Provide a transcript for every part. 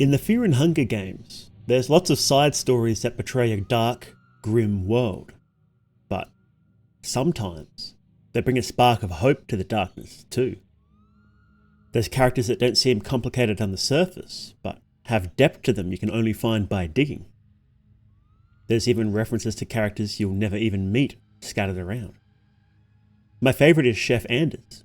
In the Fear and Hunger games, there's lots of side stories that portray a dark, grim world. But sometimes they bring a spark of hope to the darkness too. There's characters that don't seem complicated on the surface, but have depth to them you can only find by digging. There's even references to characters you'll never even meet scattered around. My favourite is Chef Anders.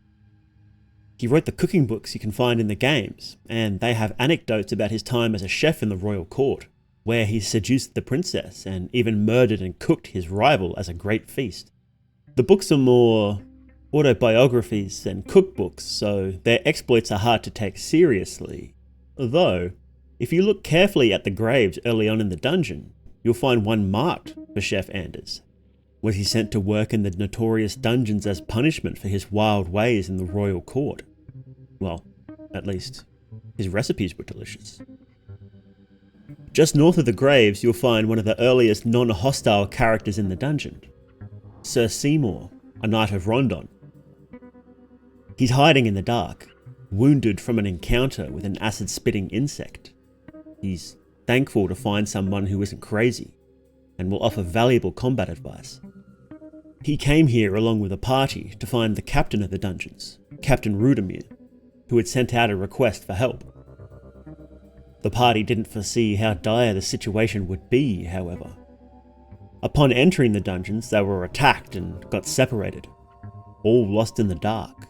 He wrote the cooking books you can find in the games, and they have anecdotes about his time as a chef in the royal court, where he seduced the princess and even murdered and cooked his rival as a great feast. The books are more autobiographies than cookbooks, so their exploits are hard to take seriously. Although, if you look carefully at the graves early on in the dungeon, you'll find one marked for Chef Anders. Was he sent to work in the notorious dungeons as punishment for his wild ways in the royal court? Well, at least, his recipes were delicious. Just north of the graves, you'll find one of the earliest non-hostile characters in the dungeon, Sir Seymour, a knight of Rondon. He's hiding in the dark, wounded from an encounter with an acid-spitting insect. He's thankful to find someone who isn't crazy, and will offer valuable combat advice. He came here along with a party to find the captain of the dungeons, Captain Rudimir, who had sent out a request for help. The party didn't foresee how dire the situation would be, however. Upon entering the dungeons, they were attacked and got separated, all lost in the dark.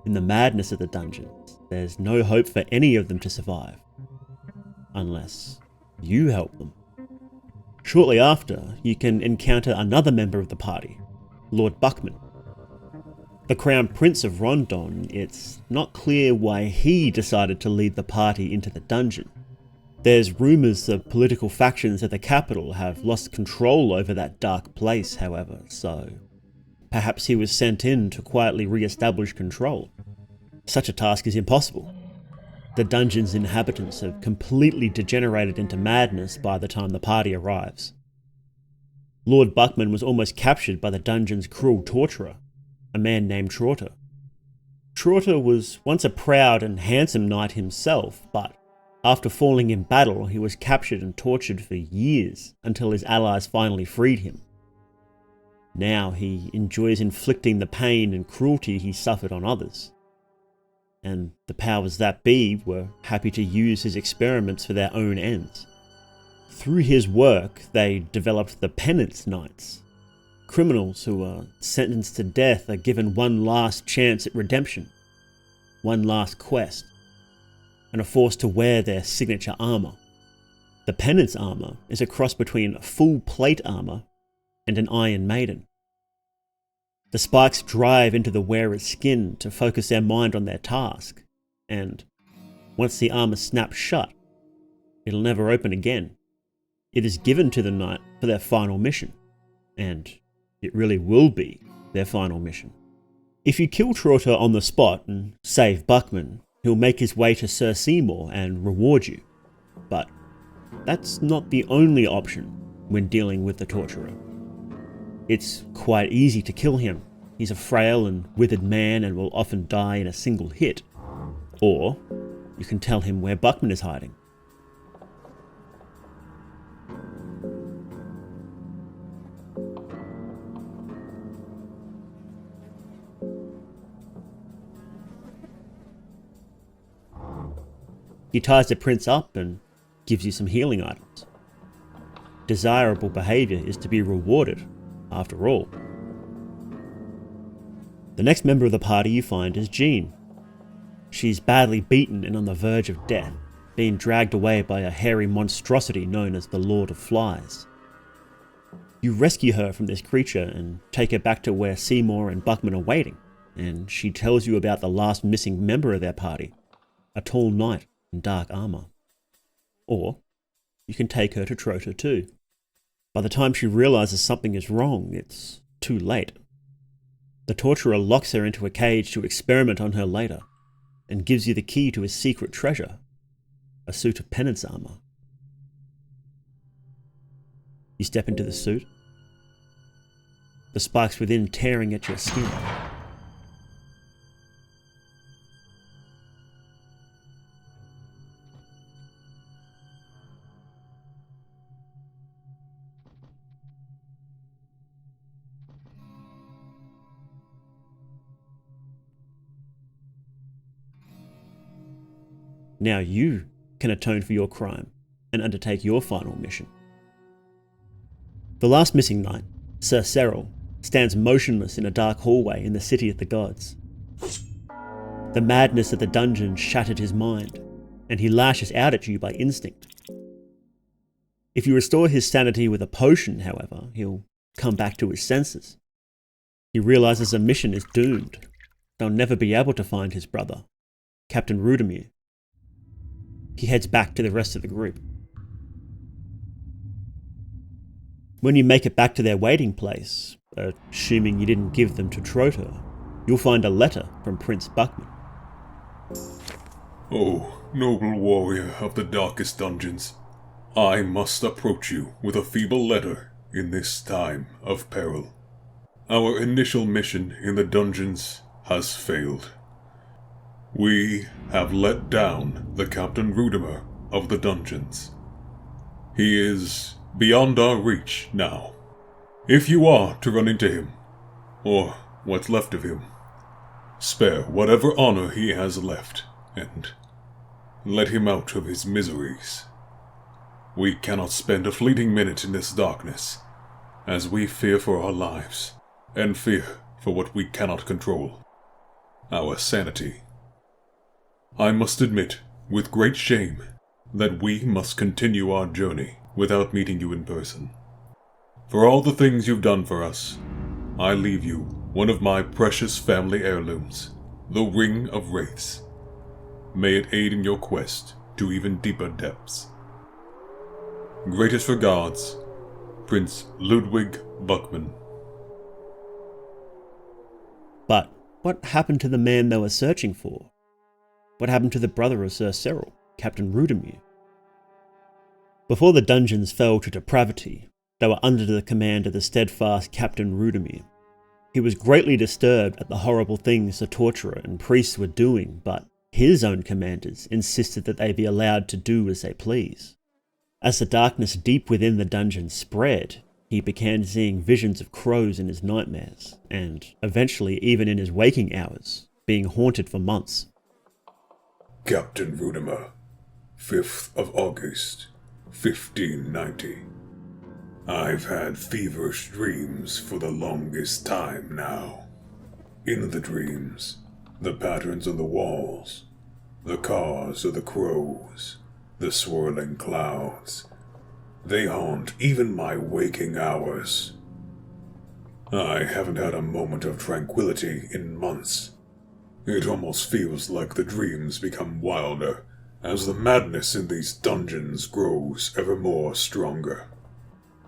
In the madness of the dungeons, there's no hope for any of them to survive, unless you help them. Shortly after, you can encounter another member of the party, Lord Buckman. The Crown Prince of Rondon, it's not clear why he decided to lead the party into the dungeon. There's rumours of political factions at the capital have lost control over that dark place, however, so perhaps he was sent in to quietly re-establish control. Such a task is impossible. The dungeon's inhabitants have completely degenerated into madness by the time the party arrives. Lord Buckman was almost captured by the dungeon's cruel torturer, a man named Trauter. Trauter was once a proud and handsome knight himself, but after falling in battle, he was captured and tortured for years until his allies finally freed him. Now he enjoys inflicting the pain and cruelty he suffered on others. And the powers that be were happy to use his experiments for their own ends. Through his work, they developed the Penance Knights. Criminals who are sentenced to death are given one last chance at redemption, one last quest, and are forced to wear their signature armour. The Penance armour is a cross between full plate armour and an Iron Maiden. The spikes drive into the wearer's skin to focus their mind on their task, and once the armour snaps shut, it'll never open again. It is given to the knight for their final mission, and it really will be their final mission. If you kill Trauter on the spot and save Buckman, he'll make his way to Sir Seymour and reward you. But that's not the only option when dealing with the torturer. It's quite easy to kill him. He's a frail and withered man and will often die in a single hit. Or you can tell him where Buckman is hiding. He ties the prince up and gives you some healing items. Desirable behaviour is to be rewarded, after all. The next member of the party you find is Jean. She's badly beaten and on the verge of death, being dragged away by a hairy monstrosity known as the Lord of Flies. You rescue her from this creature and take her back to where Seymour and Buckman are waiting, and she tells you about the last missing member of their party, a tall knight in dark armour. Or you can take her to Trauter too. By the time she realises something is wrong, it's too late. The torturer locks her into a cage to experiment on her later, and gives you the key to his secret treasure, a suit of penance armour. You step into the suit, the spikes within tearing at your skin. Now you can atone for your crime and undertake your final mission. The last missing knight, Sir Cyril, stands motionless in a dark hallway in the city of the gods. The madness of the dungeon shattered his mind, and he lashes out at you by instinct. If you restore his sanity with a potion, however, he'll come back to his senses. He realizes the mission is doomed. They'll never be able to find his brother, Captain Rudimir. He heads back to the rest of the group. When you make it back to their waiting place, assuming you didn't give them to Trotter, you'll find a letter from Prince Buckman. Oh, noble warrior of the darkest dungeons, I must approach you with a feeble letter in this time of peril. Our initial mission in the dungeons has failed. We have let down the Captain Rudimir of the dungeons. He is beyond our reach now. If you are to run into him, or what's left of him, spare whatever honor he has left, and let him out of his miseries. We cannot spend a fleeting minute in this darkness, as we fear for our lives, and fear for what we cannot control, our sanity. I must admit, with great shame, that we must continue our journey without meeting you in person. For all the things you've done for us, I leave you one of my precious family heirlooms, the Ring of Wraiths. May it aid in your quest to even deeper depths. Greatest regards, Prince Ludwig Buckman. But what happened to the man they were searching for? What happened to the brother of Sir Cyril, Captain Rudimir? Before the dungeons fell to depravity, they were under the command of the steadfast Captain Rudimir. He was greatly disturbed at the horrible things the torturer and priests were doing, but his own commanders insisted that they be allowed to do as they please. As the darkness deep within the dungeon spread, he began seeing visions of crows in his nightmares, and eventually even in his waking hours, being haunted for months. Captain Rudimir, 5th of August, 1590. I've had feverish dreams for the longest time now. In the dreams, the patterns on the walls, the cars of the crows, the swirling clouds, they haunt even my waking hours. I haven't had a moment of tranquility in months. It almost feels like the dreams become wilder as the madness in these dungeons grows ever more stronger.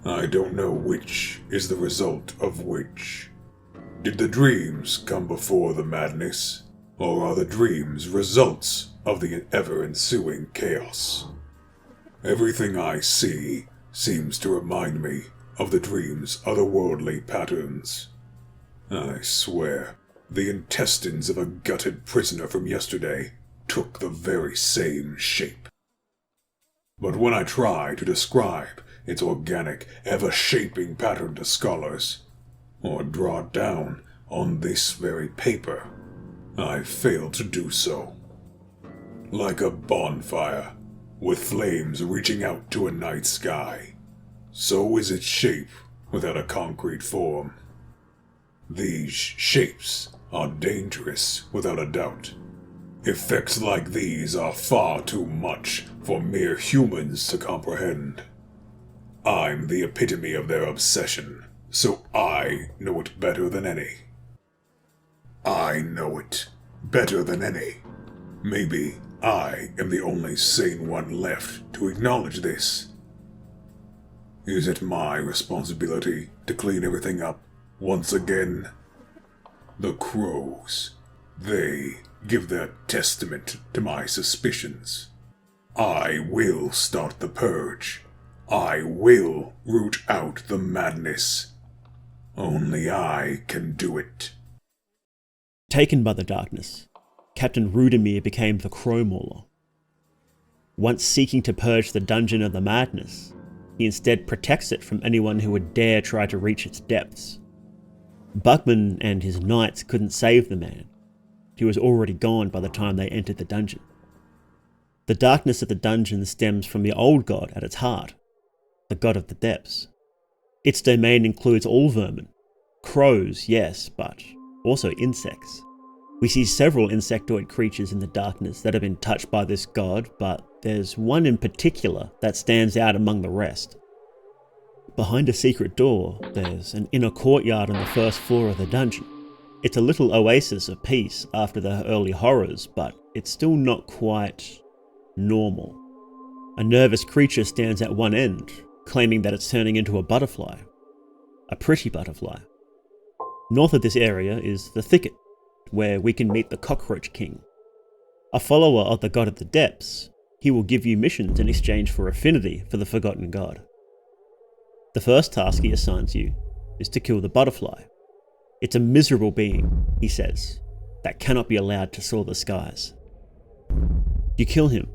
I don't know which is the result of which. Did the dreams come before the madness, or are the dreams results of the ever-ensuing chaos? Everything I see seems to remind me of the dream's otherworldly patterns. I swear, the intestines of a gutted prisoner from yesterday took the very same shape. But when I try to describe its organic, ever-shaping pattern to scholars, or draw it down on this very paper, I fail to do so. Like a bonfire, with flames reaching out to a night sky, so is its shape without a concrete form. These shapes are dangerous without a doubt. Effects like these are far too much for mere humans to comprehend. I'm the epitome of their obsession, so I know it better than any. I know it better than any. Maybe I am the only sane one left to acknowledge this. Is it my responsibility to clean everything up once again? The crows, they give their testament to my suspicions. I will start the purge. I will root out the madness. Only I can do it. Taken by the darkness, Captain Rudimir became the Crow Mauler. Once seeking to purge the dungeon of the madness, he instead protects it from anyone who would dare try to reach its depths. Buckman and his knights couldn't save the man. He was already gone by the time they entered the dungeon. The darkness of the dungeon stems from the old god at its heart, the god of the depths. Its domain includes all vermin. Crows, yes, but also insects. We see several insectoid creatures in the darkness that have been touched by this god, but there's one in particular that stands out among the rest. Behind a secret door, there's an inner courtyard on the first floor of the dungeon. It's a little oasis of peace after the early horrors, but it's still not quite normal. A nervous creature stands at one end, claiming that it's turning into a butterfly. A pretty butterfly. North of this area is the thicket, where we can meet the Cockroach King. A follower of the God of the Depths, he will give you missions in exchange for affinity for the Forgotten God. The first task he assigns you is to kill the butterfly. It's a miserable being, he says, that cannot be allowed to soar the skies. You kill him,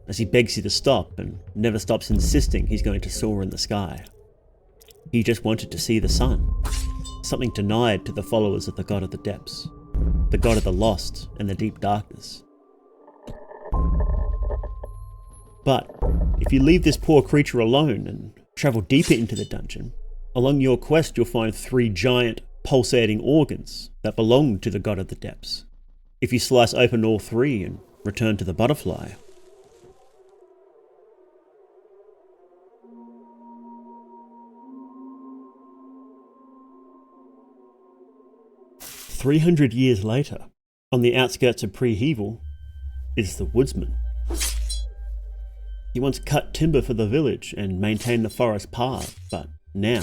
as he begs you to stop and never stops insisting he's going to soar in the sky. He just wanted to see the sun, something denied to the followers of the God of the Depths, the God of the Lost and the Deep Darkness. But if you leave this poor creature alone and travel deeper into the dungeon, along your quest you'll find 3 giant, pulsating organs that belong to the God of the Depths. If you slice open all 3 and return to the butterfly, 300 years later, on the outskirts of Prehevil, is the woodsman. He once cut timber for the village and maintained the forest path, but now,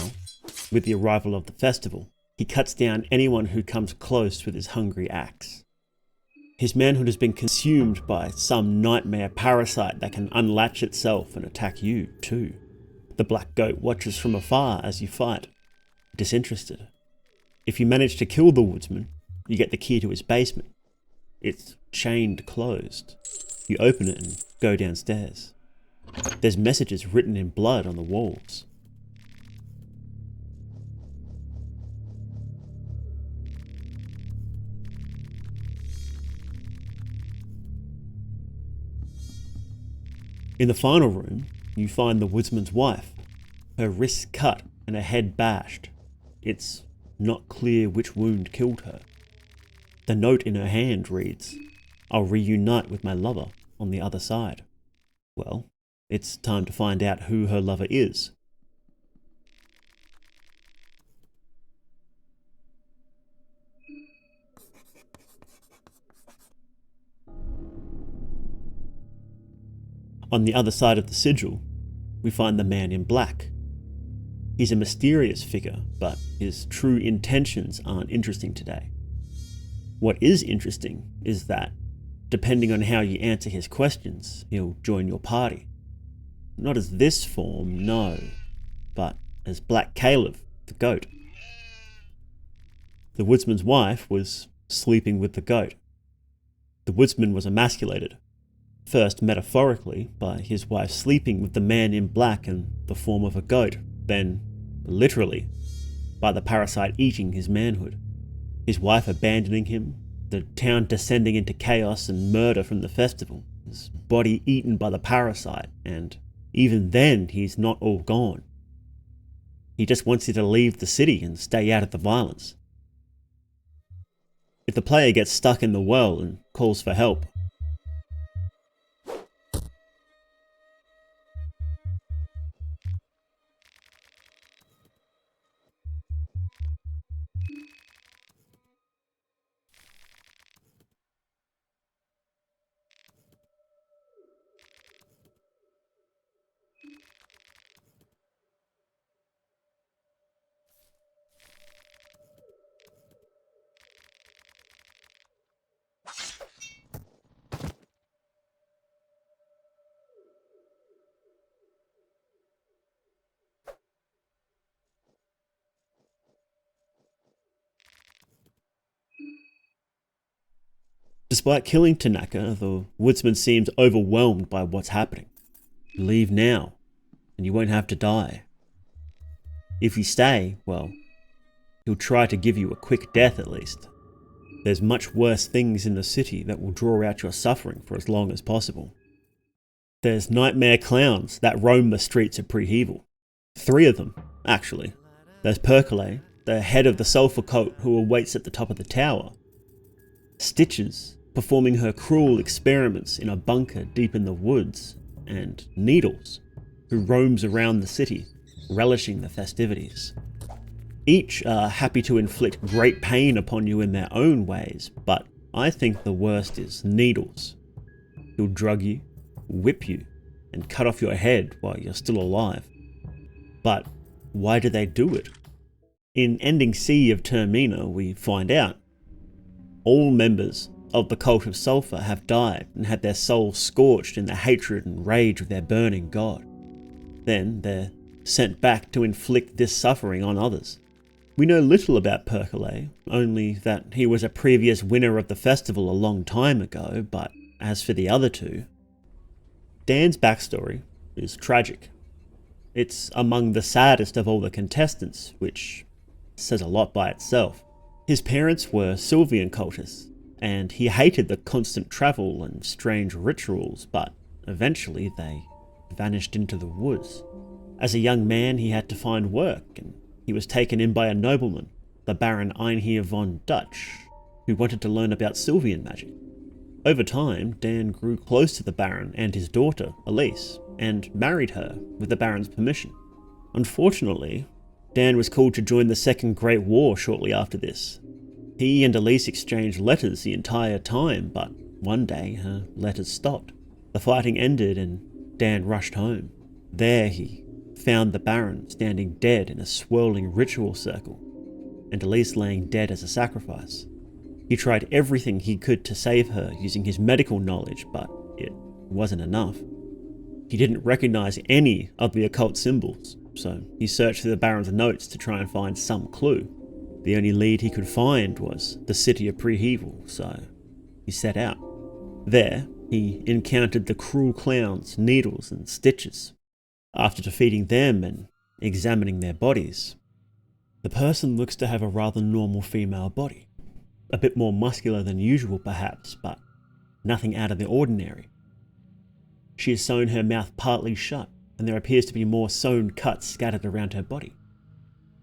with the arrival of the festival, he cuts down anyone who comes close with his hungry axe. His manhood has been consumed by some nightmare parasite that can unlatch itself and attack you too. The black goat watches from afar as you fight, disinterested. If you manage to kill the woodsman, you get the key to his basement. It's chained closed. You open it and go downstairs. There's messages written in blood on the walls. In the final room, you find the woodsman's wife, her wrists cut and her head bashed. It's not clear which wound killed her. The note in her hand reads, "I'll reunite with my lover on the other side." Well, it's time to find out who her lover is. On the other side of the sigil, we find the man in black. He's a mysterious figure, but his true intentions aren't interesting today. What is interesting is that, depending on how you answer his questions, he'll join your party. Not as this form, no, but as Black Caleb, the goat. The woodsman's wife was sleeping with the goat. The woodsman was emasculated, first metaphorically by his wife sleeping with the man in black in the form of a goat, then literally by the parasite eating his manhood, his wife abandoning him, the town descending into chaos and murder from the festival, his body eaten by the parasite, and even then he's not all gone. He just wants you to leave the city and stay out of the violence. If the player gets stuck in the well and calls for help, despite killing Tanaka, the woodsman seems overwhelmed by what's happening. Leave now, and you won't have to die. If you stay, well, he'll try to give you a quick death at least. There's much worse things in the city that will draw out your suffering for as long as possible. There's nightmare clowns that roam the streets of Prehevil. 3 of them, actually. There's Percolate, the head of the sulphur cult who awaits at the top of the tower. Stitches, performing her cruel experiments in a bunker deep in the woods. And Needles, who roams around the city, relishing the festivities. Each are happy to inflict great pain upon you in their own ways, but I think the worst is Needles. He'll drug you, whip you, and cut off your head while you're still alive. But why do they do it? In Ending C of Termina, we find out. All members of the cult of sulphur have died and had their souls scorched in the hatred and rage of their burning god. Then they're sent back to inflict this suffering on others. We know little about Percolate, only that he was a previous winner of the festival a long time ago, but as for the other 2, Dan's backstory is tragic. It's among the saddest of all the contestants, which says a lot by itself. His parents were Sylvian cultists, and he hated the constant travel and strange rituals, but eventually they vanished into the woods. As a young man, he had to find work, and he was taken in by a nobleman, the Baron Einheer von Dutch, who wanted to learn about Sylvian magic. Over time, Dan grew close to the Baron and his daughter, Elise, and married her with the Baron's permission. Unfortunately, Dan was called to join the Second Great War shortly after this. He and Elise exchanged letters the entire time, but one day her letters stopped. The fighting ended and Dan rushed home. There he found the Baron standing dead in a swirling ritual circle, and Elise laying dead as a sacrifice. He tried everything he could to save her using his medical knowledge, but it wasn't enough. He didn't recognize any of the occult symbols, so he searched through the Baron's notes to try and find some clue. The only lead he could find was the city of Prehevil, so he set out. There, he encountered the cruel clowns, Needles and Stitches. After defeating them and examining their bodies, the person looks to have a rather normal female body. A bit more muscular than usual perhaps, but nothing out of the ordinary. She has sewn her mouth partly shut, and there appears to be more sewn cuts scattered around her body.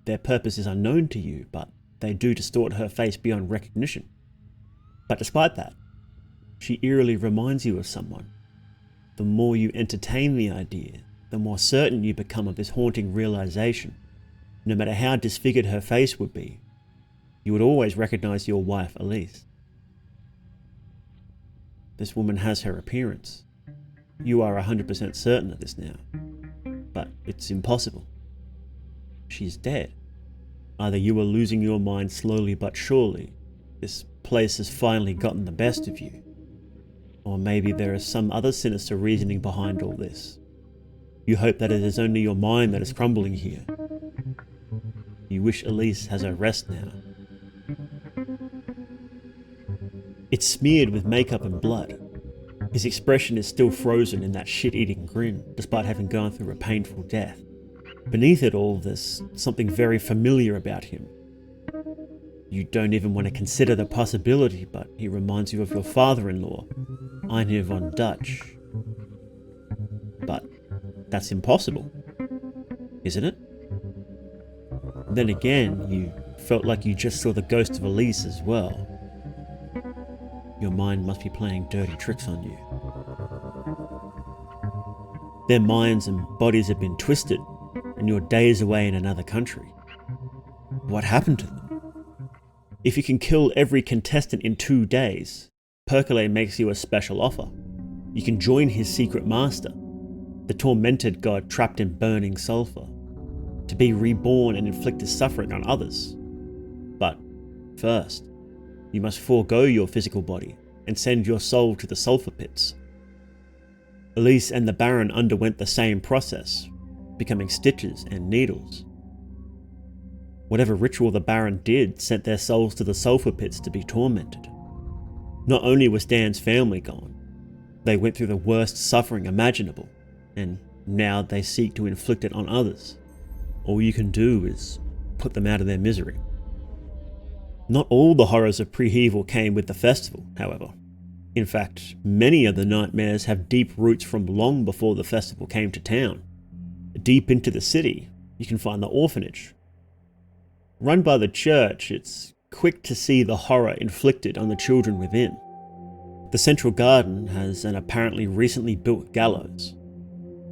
Their purpose is unknown to you, but they do distort her face beyond recognition. But despite that, she eerily reminds you of someone. The more you entertain the idea, the more certain you become of this haunting realization. No matter how disfigured her face would be, you would always recognize your wife, Elise. This woman has her appearance. You are 100% certain of this now, but it's impossible. She's dead. Either you are losing your mind slowly but surely, this place has finally gotten the best of you, or maybe there is some other sinister reasoning behind all this. You hope that it is only your mind that is crumbling here. You wish Elise has her rest now. It's smeared with makeup and blood. His expression is still frozen in that shit-eating grin, despite having gone through a painful death. Beneath it all, there's something very familiar about him. You don't even want to consider the possibility, but he reminds you of your father-in-law, Einheer von Dutch. But that's impossible, isn't it? Then again, you felt like you just saw the ghost of Elise as well. Your mind must be playing dirty tricks on you. Their minds and bodies have been twisted, and you're days away in another country. What happened to them? If you can kill every contestant in 2 days, Percolate makes you a special offer. You can join his secret master, the tormented god trapped in burning sulphur, to be reborn and inflict his suffering on others. But first, you must forego your physical body and send your soul to the sulphur pits. Elise and the Baron underwent the same process, becoming Stitches and Needles. Whatever ritual the Baron did sent their souls to the sulphur pits to be tormented. Not only was Dan's family gone, they went through the worst suffering imaginable, and now they seek to inflict it on others. All you can do is put them out of their misery. Not all the horrors of Prehevil came with the festival, however. In fact, many of the nightmares have deep roots from long before the festival came to town. Deep into the city, you can find the orphanage. Run by the church, it's quick to see the horror inflicted on the children within. The central garden has an apparently recently built gallows,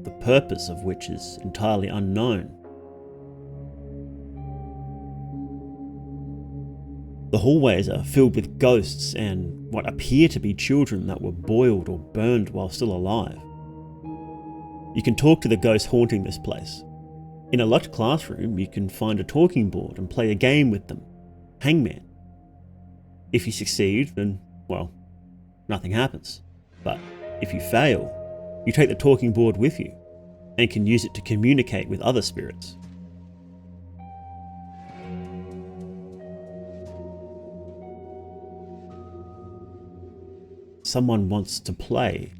the purpose of which is entirely unknown. The hallways are filled with ghosts and what appear to be children that were boiled or burned while still alive. You can talk to the ghosts haunting this place. In a locked classroom, you can find a talking board and play a game with them, Hangman. If you succeed, then, well, nothing happens. But if you fail, you take the talking board with you and can use it to communicate with other spirits. Someone wants to play.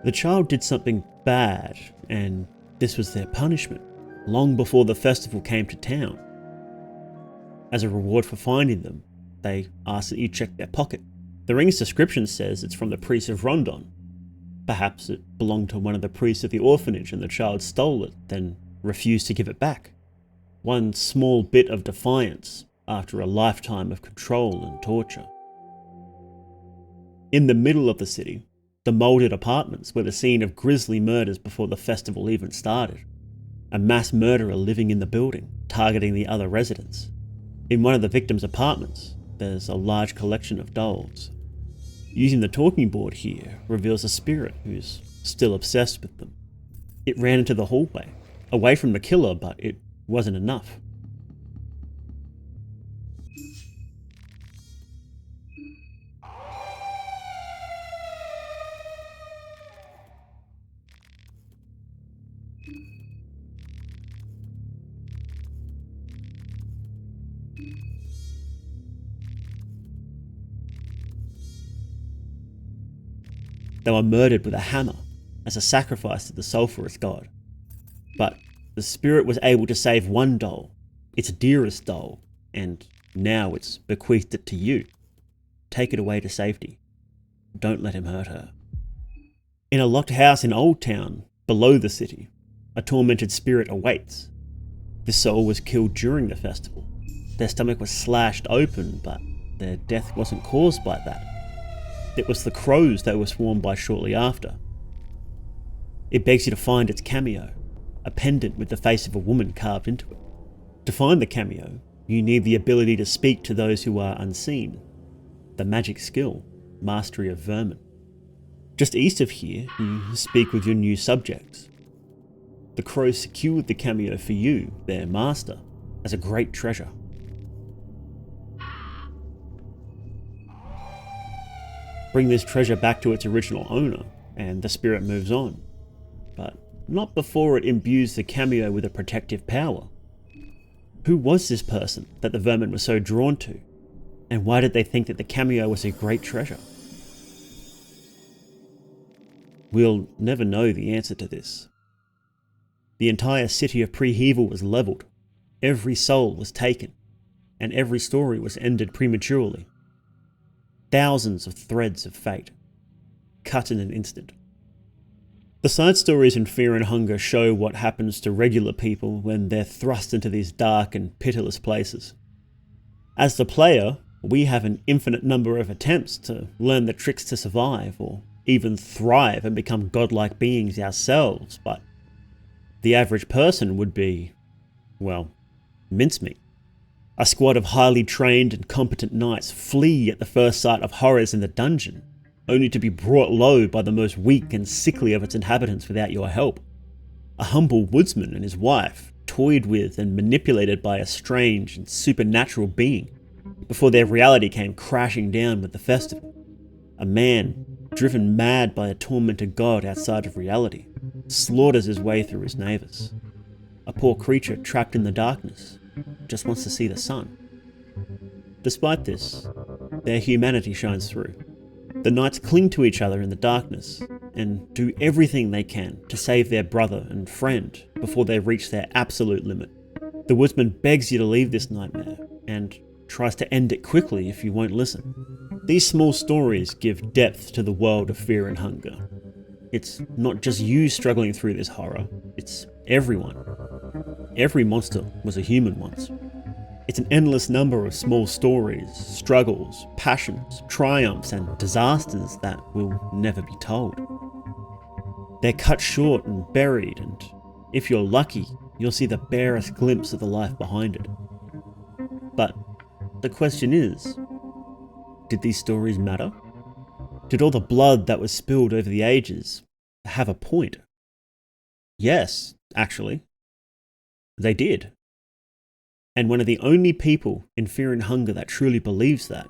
The child did something bad, and this was their punishment, long before the festival came to town. As a reward for finding them, they ask that you check their pocket. The ring's description says it's from the priest of Rondon. Perhaps it belonged to one of the priests of the orphanage and the child stole it, then refused to give it back. One small bit of defiance after a lifetime of control and torture. In the middle of the city, the moulded apartments were the scene of grisly murders before the festival even started. A mass murderer living in the building, targeting the other residents. In one of the victims' apartments, there's a large collection of dolls. Using the talking board here reveals a spirit who's still obsessed with them. It ran into the hallway, away from the killer, but it wasn't enough. They were murdered with a hammer as a sacrifice to the sulphurous god. But the spirit was able to save one doll, its dearest doll, and now it's bequeathed it to you. Take it away to safety. Don't let him hurt her. In a locked house in Old Town, below the city, a tormented spirit awaits. This soul was killed during the festival. Their stomach was slashed open, but their death wasn't caused by that. It was the crows they were swarmed by shortly after. It begs you to find its cameo, a pendant with the face of a woman carved into it. To find the cameo, you need the ability to speak to those who are unseen. The magic skill, Mastery of Vermin. Just east of here, you speak with your new subjects. The crows secured the cameo for you, their master, as a great treasure. Bring this treasure back to its original owner, and the spirit moves on. But not before it imbues the cameo with a protective power. Who was this person that the vermin were so drawn to? And why did they think that the cameo was a great treasure? We'll never know the answer to this. The entire city of Prehevil was leveled, every soul was taken, and every story was ended prematurely. Thousands of threads of fate, cut in an instant. The side stories in Fear and Hunger show what happens to regular people when they're thrust into these dark and pitiless places. As the player, we have an infinite number of attempts to learn the tricks to survive or even thrive and become godlike beings ourselves, but the average person would be, well, mincemeat. A squad of highly trained and competent knights flee at the first sight of horrors in the dungeon, only to be brought low by the most weak and sickly of its inhabitants without your help. A humble woodsman and his wife, toyed with and manipulated by a strange and supernatural being, before their reality came crashing down with the festival. A man, driven mad by a tormented god outside of reality, slaughters his way through his neighbours. A poor creature trapped in the darkness just wants to see the sun. Despite this, their humanity shines through. The knights cling to each other in the darkness and do everything they can to save their brother and friend before they reach their absolute limit. The woodsman begs you to leave this nightmare and tries to end it quickly if you won't listen. These small stories give depth to the world of fear and hunger. It's not just you struggling through this horror, it's everyone. Every monster was a human once. It's an endless number of small stories, struggles, passions, triumphs, and disasters that will never be told. They're cut short and buried, and if you're lucky, you'll see the barest glimpse of the life behind it. But the question is, did these stories matter? Did all the blood that was spilled over the ages have a point? Yes, actually. They did. And one of the only people in Fear and Hunger that truly believes that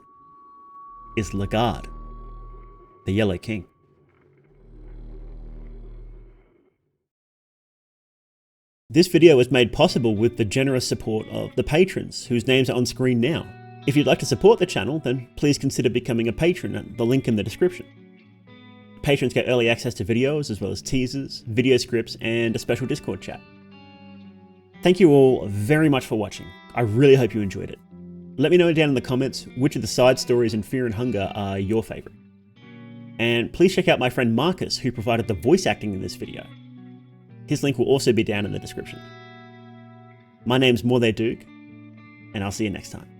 is Lagarde, the Yellow King. This video was made possible with the generous support of the patrons, whose names are on screen now. If you'd like to support the channel, then please consider becoming a patron at the link in the description. Patrons get early access to videos, as well as teasers, video scripts, and a special Discord chat. Thank you all very much for watching. I really hope you enjoyed it. Let me know down in the comments which of the side stories in Fear and Hunger are your favourite. And please check out my friend Marcus, who provided the voice acting in this video. His link will also be down in the description. My name's Morthe Duke, and I'll see you next time.